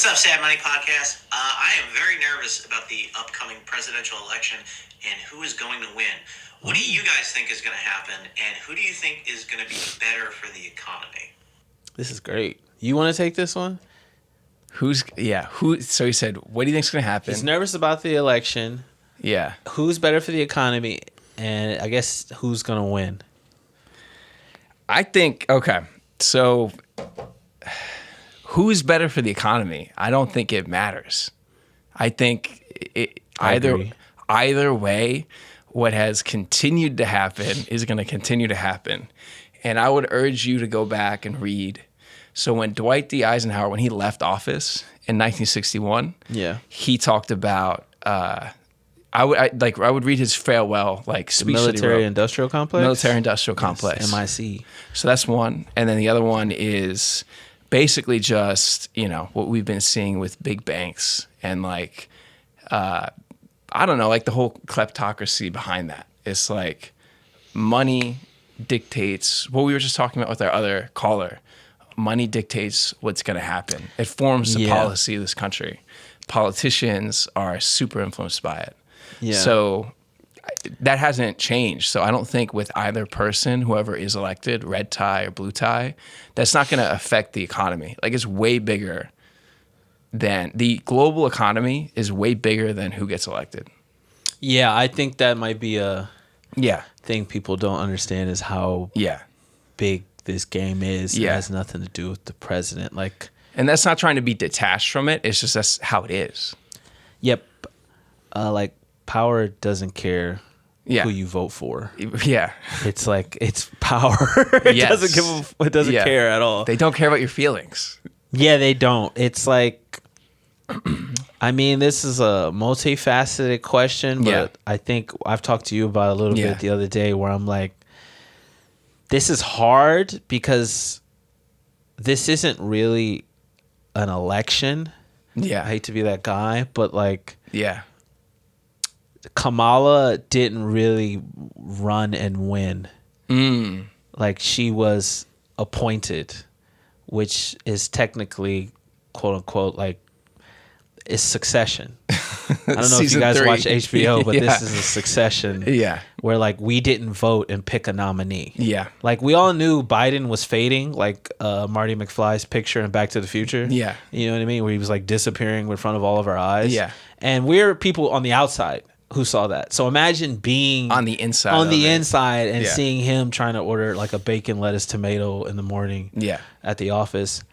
What's up, Sad Money Podcast? I am very nervous about the upcoming presidential election and who is going to win. What do you guys think is going to happen, and who do you think is going to be better for the economy? This is great. You want to take this one? Who? So he said, what do you think's going to happen? He's nervous about the election. Yeah. Who's better for the economy, and I guess who's going to win? I think, okay, so who's better for the economy? I don't think it matters. I think either way, what has continued to happen is going to continue to happen. And I would urge you to go back and read. So when Dwight D. Eisenhower, when he left office in 1961, he talked about, I would read his farewell speech. The military industrial complex? Military industrial complex. MIC. So that's one. And then the other one is basically just, what we've been seeing with big banks and I don't know, the whole kleptocracy behind that. It's money dictates what we were just talking about with our other caller. Money dictates what's going to happen. It forms the policy of this country. Politicians are super influenced by it. Yeah. So that hasn't changed. So I don't think with either person, whoever is elected, red tie or blue tie, that's not going to affect the economy. It's way bigger than the global economy is way bigger than who gets elected. Yeah, I think that might be a thing people don't understand is how big this game is. It has nothing to do with the president. And that's not trying to be detached from it. It's just that's how it is. Yep. Power doesn't care who you vote for. Yeah. It's it's power. It doesn't care at all. They don't care about your feelings. Yeah, they don't. It's I mean, this is a multifaceted question, but I think I've talked to you about it a little bit the other day where I'm this is hard because this isn't really an election. Yeah. I hate to be that guy, but Kamala didn't really run and win. She was appointed, which is technically, quote unquote, is Succession. I don't know if you guys 3. Watch HBO, but this is a Succession. Yeah. Where we didn't vote and pick a nominee. Yeah. We all knew Biden was fading, Marty McFly's picture in Back to the Future. Yeah. You know what I mean? Where he was disappearing in front of all of our eyes. Yeah. And we're people on the outside who saw that. So imagine being on the inside and seeing him trying to order a bacon, lettuce, tomato in the morning at the office.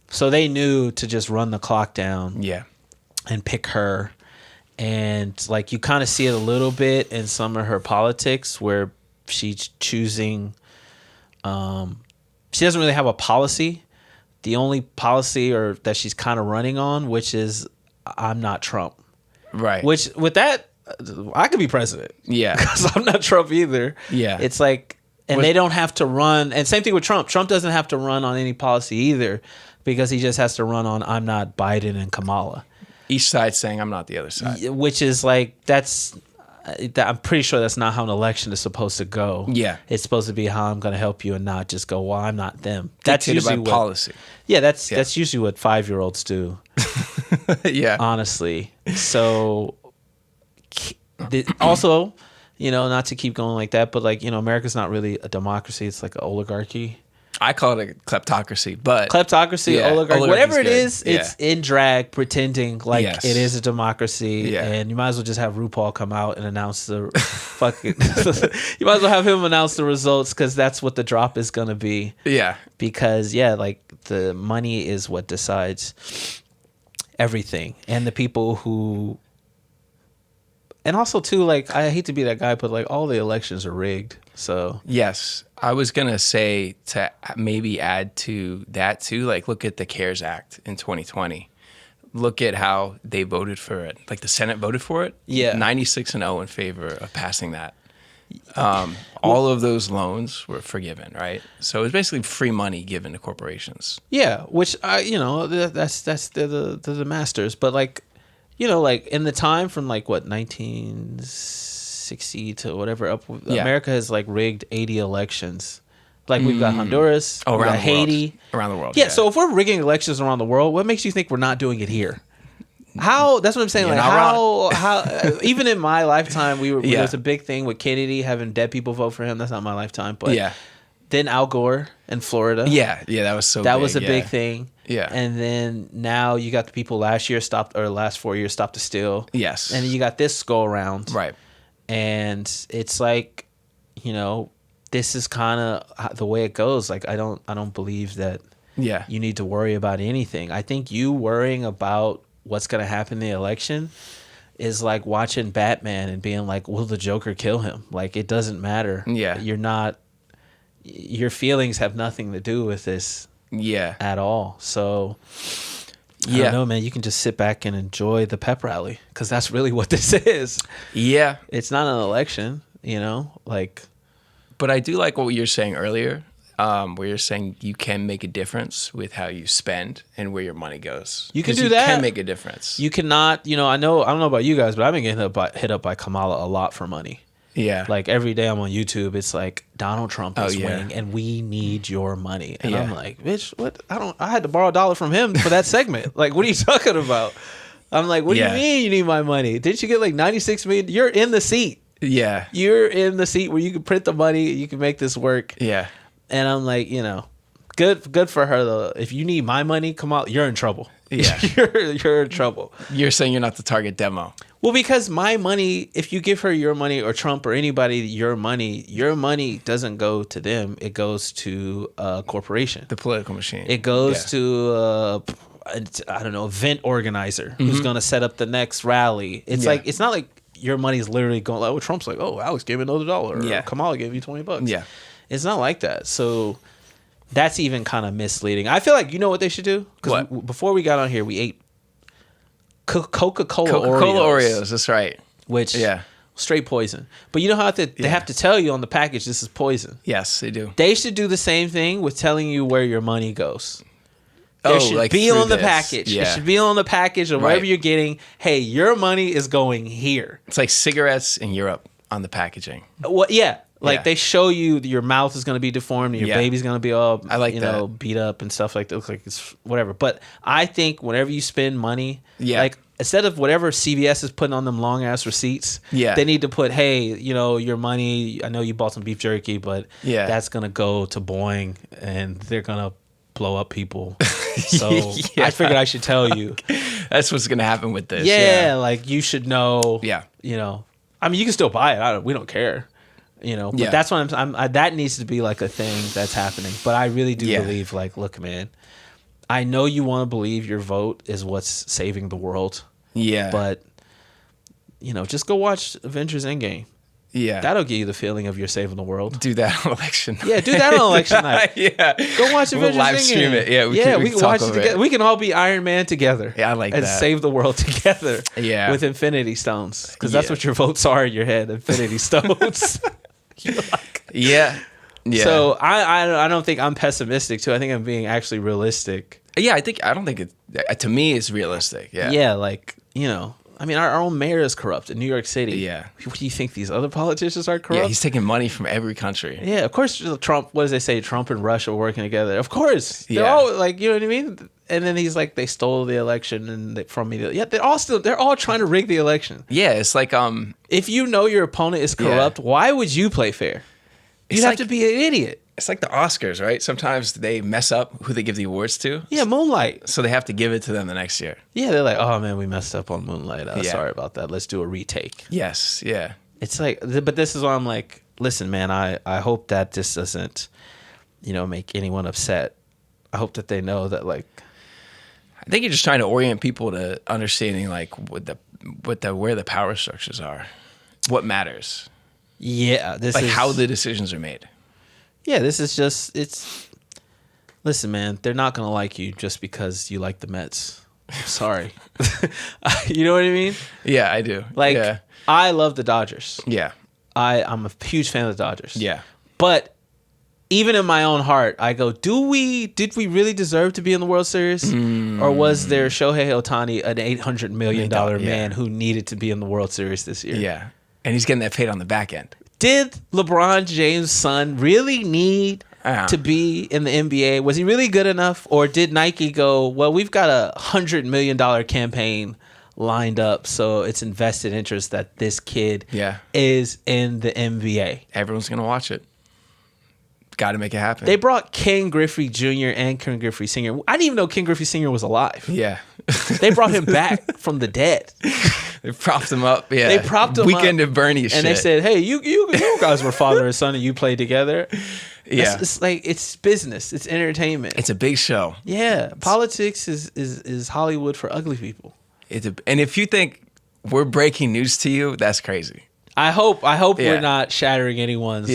So they knew to just run the clock down. Yeah. And pick her. And you kind of see it a little bit in some of her politics where she's choosing, she doesn't really have a policy. The only policy that she's kind of running on, which is I'm not Trump. Right. Which with that, I could be president. Yeah. Because I'm not Trump either. Yeah. It's and they don't have to run. And same thing with Trump. Trump doesn't have to run on any policy either because he just has to run on I'm not Biden and Kamala. Each side saying I'm not the other side. Which is I'm pretty sure that's not how an election is supposed to go. Yeah. It's supposed to be how I'm going to help you and not just go, well, I'm not them. That's usually by policy. Yeah, that's usually what 5-year-olds do. Yeah. Honestly. So also, not to keep going like that, but America's not really a democracy. It's an oligarchy. I call it a kleptocracy, but kleptocracy, oligarchy, whatever it is, it's in drag, pretending it is a democracy, and you might as well just have RuPaul come out and announce the fucking. You might as well have him announce the results because that's what the drop is gonna be. Yeah, because the money is what decides everything, and the people who. And also too, I hate to be that guy, but all the elections are rigged. So yes, I was gonna say to maybe add to that too. Look at the CARES Act in 2020. Look at how they voted for it. The Senate voted for it. Yeah, 96-0 in favor of passing that. All of those loans were forgiven, right? So it was basically free money given to corporations. Yeah, which that's the masters, but in the time from 1960 to whatever up, America has rigged 80 elections Like we've got Honduras, we got Haiti. Around the world. Yeah, so if we're rigging elections around the world, what makes you think we're not doing it here? How? That's what I'm saying. You're Like how even in my lifetime, there Yeah. was a big thing with Kennedy having dead people vote for him. That's not my lifetime, but Yeah. then Al Gore in Florida. Yeah, that was so That big, was a yeah. big thing. Yeah. And then now you got the people last 4 years stopped to steal. Yes. And then you got this go around. Right. And it's like, this is kind of the way it goes. Like I don't believe that Yeah. you need to worry about anything. I think you worrying about what's going to happen in the election is like watching Batman and being like, will the Joker kill him? Like, it doesn't matter. Yeah. Your feelings have nothing to do with this Yeah. at all. So, I Yeah. don't know, man. You can just sit back and enjoy the pep rally because that's really what this is. Yeah. It's not an election, like. But I do like what you were saying earlier, where you're saying you can make a difference with how you spend and where your money goes. You can 'Cause do that. You can make a difference. You cannot, I don't know about you guys, but I've been getting hit up by Kamala a lot for money. Yeah. Like every day I'm on YouTube, it's like Donald Trump is yeah. winning and we need your money. And Yeah. I'm like, bitch, what? I had to borrow $1 from him for that segment. Like, what are you talking about? I'm like, what do you Yeah. mean you need my money? Didn't you get like 96 million? You're in the seat. Yeah. You're in the seat where you can print the money, you can make this work. Yeah. And I'm like, good for her though. If you need my money, come out, you're in trouble. Yeah. you're in trouble. You're saying you're not the target demo. Well, because my money, if you give her your money or Trump or anybody your money doesn't go to them. It goes to a corporation. The political machine. It goes Yeah. to I don't know, event organizer who's going to set up the next rally. It's Yeah. like, it's not like your money's literally going like, oh, Trump's like, oh, Alex gave me another $1. Or Yeah. Kamala gave me $20. Yeah. It's not like that. So that's even kind of misleading. I feel like, you know what they should do? Because What? before we got on here, we ate Coca-Cola Oreos. That's right. which Yeah. straight poison. But you know how they Yeah. have to tell you on the package this is poison. Yes, they do. They should do the same thing with telling you where your money goes. There Oh, should like be through on the this. package. It Yeah. should be on the package of whatever Right. you're getting. Hey, your money is going here. It's like cigarettes in Europe on the packaging. What? Yeah. Like Yeah. they show you your mouth is going to be deformed and your Yeah. baby's going to be all I like that. beat up and stuff like that. Look like it's whatever. But I think whenever you spend money, Yeah. like instead of whatever CVS is putting on them long ass receipts, Yeah. they need to put, hey, your money. I know you bought some beef jerky, but Yeah. that's going to go to Boeing and they're going to blow up people. So Yeah. I figured I should tell you. That's what's going to happen with this. Yeah, like you should know. Yeah. I mean, you can still buy it. We don't care. But Yeah. that's what that needs to be like a thing that's happening. But I really do Yeah. believe, like, look, man, I know you want to believe your vote is what's saving the world, Yeah. but just go watch Avengers Endgame. yeah. That'll give you the feeling of you're saving the world. do that on election night. Yeah, do that on election night. Yeah. Go watch We'll Avengers live Endgame. stream it. Yeah, we can talk watch it over together. We can all be Iron Man together. Yeah, I like and that. save the world together. Yeah. with Infinity Stones, because that's Yeah. what your votes are in your head. Infinity Stones. Yeah. Yeah. So I don't think I'm pessimistic too. I think I'm being actually realistic. yeah, I don't think it, to me, it's realistic. Yeah. Yeah, like, I mean, our own mayor is corrupt in New York City. Yeah. What do you think these other politicians are corrupt? Yeah, he's taking money from every country. Yeah, of course. Trump. What does they say? Trump and Russia working together. Of course, they're Yeah. all like, you know what I mean. And then he's like, they stole the election from me. Yeah, they're all trying to rig the election. Yeah, it's like If you know your opponent is corrupt, why would you play fair? You'd It's have like- to be an idiot. it's like the Oscars, right? Sometimes they mess up who they give the awards to. Yeah, Moonlight. So they have to give it to them the next year. Yeah, they're like, oh man, we messed up on Moonlight. Yeah. Sorry about that. Let's do a retake. Yes. Yeah. It's like, but this is why I'm like, listen, man, I hope that this doesn't, make anyone upset. I hope that they know that, like, I think you're just trying to orient people to understanding like where the power structures are, what matters, yeah, this like is how the decisions are made. Yeah, this is just listen, man, they're not gonna like you just because you like the Mets. I'm sorry. You know what I mean? Yeah, I do. Like, yeah, I love the Dodgers. yeah, I'm a huge fan of the Dodgers. yeah, But even in my own heart, I go, did we really deserve to be in the World Series? Or was there Shohei Ohtani, an $800 million Yeah. man who needed to be in the World Series this year? yeah. And he's getting that paid on the back end. Did LeBron James' son really need to be in the NBA? Was he really good enough, or did Nike go, well, we've got $100 million campaign lined up, so it's invested interest that this kid is in the NBA. Everyone's gonna watch it. Got to make it happen. They brought Ken Griffey Jr. and Ken Griffey Sr. I didn't even know Ken Griffey Sr. was alive. Yeah. They brought him back from the dead. They propped him up. Yeah. They propped him Weekend up. of Bernie shit. And they said, hey, you guys were father and son and you played together. Yeah. It's like, it's business. It's entertainment. It's a big show. Yeah. Politics is Hollywood for ugly people. And if you think we're breaking news to you, that's crazy. I hope we're not shattering anyone's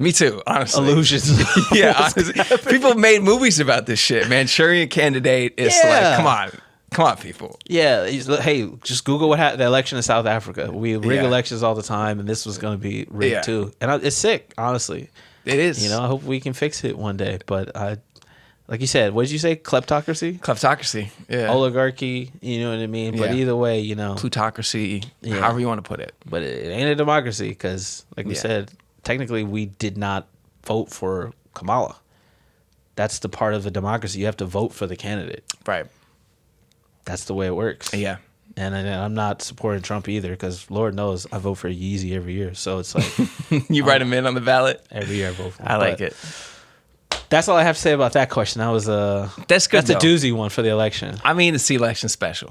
me too, honestly. illusions. Yeah, honestly. People made movies about this shit, man. Sharian candidate is like, come on, people. Yeah, hey, just Google what happened. The election in South Africa. We rig elections all the time, and this was going to be rigged too. And it's sick, honestly. It is. You know, I hope we can fix it one day. But like you said, what did you say? Kleptocracy? Kleptocracy. Yeah. Oligarchy. You know what I mean? But either way, you know. Plutocracy. However you want to put it. But it ain't a democracy because, like we said, technically we did not vote for Kamala. That's the part of the democracy. You have to vote for the candidate. Right. That's the way it works. Yeah. And I'm not supporting Trump either because Lord knows I vote for Yeezy every year. So it's like. You write him in on the ballot? Every year I vote for him. I like it. That's all I have to say about that question. That was that's good. That's a doozy one for the election. I mean, it's the election special.